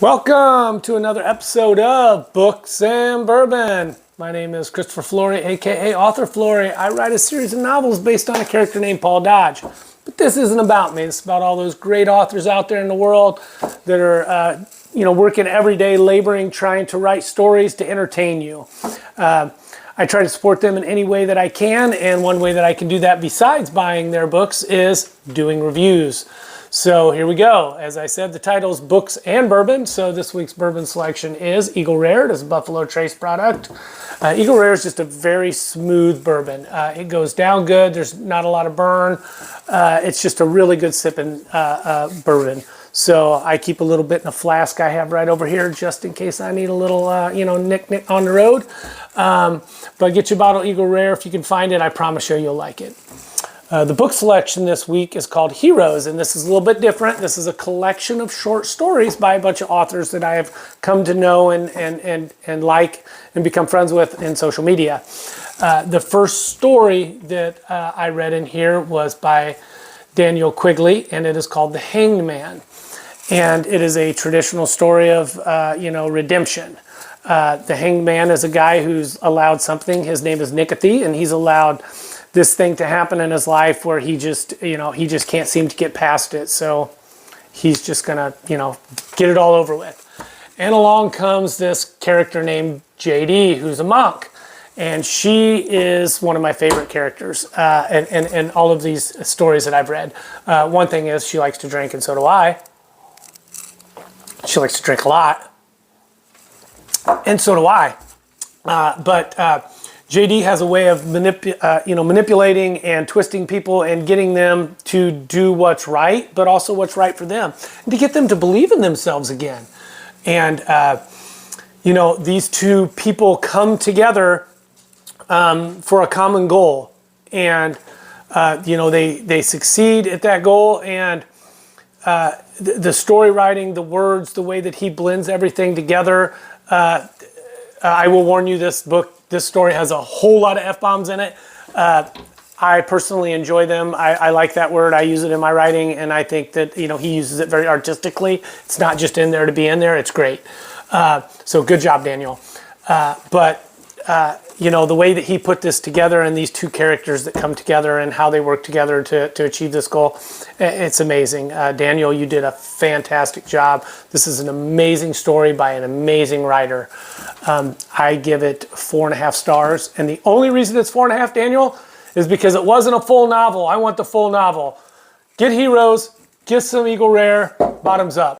Welcome to another episode of Books and Bourbon. My name is Christopher Flory, aka Author Flory. I write a series of novels based on a character named Paul Dodge. But this isn't about me. It's about all those great authors out there in the world that are, working every day, laboring, trying to write stories to entertain you. I try to support them in any way that I can, and one way that I can do that besides buying their books is doing reviews. So here we go. As I said, the title is Books and Bourbon. So this week's bourbon selection is Eagle Rare. It is a Buffalo Trace product. Eagle Rare is just a very smooth bourbon. It goes down good. There's not a lot of burn. It's just a really good sipping bourbon. So I keep a little bit in a flask I have right over here just in case I need a little, nick on the road. But get your bottle of Eagle Rare if you can find it. I promise you you'll like it. The book selection this week is called Heroes, and this is a little bit different. This is a collection of short stories by a bunch of authors that I have come to know and like and become friends with in social media. The first story that I read in here was by Daniel Quigley, and it is called The Hanged Man. And it is a traditional story of, redemption. The Hanged Man is a guy who's allowed something. His name is Nicothy, and he's allowed this thing to happen in his life where he just can't seem to get past it. So he's just gonna, get it all over with. And along comes this character named JD, who's a monk. And she is one of my favorite characters in all of these stories that I've read. One thing is she likes to drink, and so do I. She likes to drink a lot. And so do I. But JD has a way of manipulating and twisting people and getting them to do what's right, but also what's right for them, and to get them to believe in themselves again. And these two people come together for a common goal, and they succeed at that goal. And the story writing, the words, the way that he blends everything together. I will warn you, this story has a whole lot of F-bombs in it. I personally enjoy them. I like that word. I use it in my writing, and I think that, he uses it very artistically. It's not just in there to be in there. It's great. So good job, Daniel. The way that he put this together, and these two characters that come together and how they work together to achieve this goal, it's amazing. Daniel, you did a fantastic job. This is an amazing story by an amazing writer. I give it 4.5 stars. And the only reason it's 4.5, Daniel, is because it wasn't a full novel. I want the full novel. Get Heroes, get some Eagle Rare, bottoms up.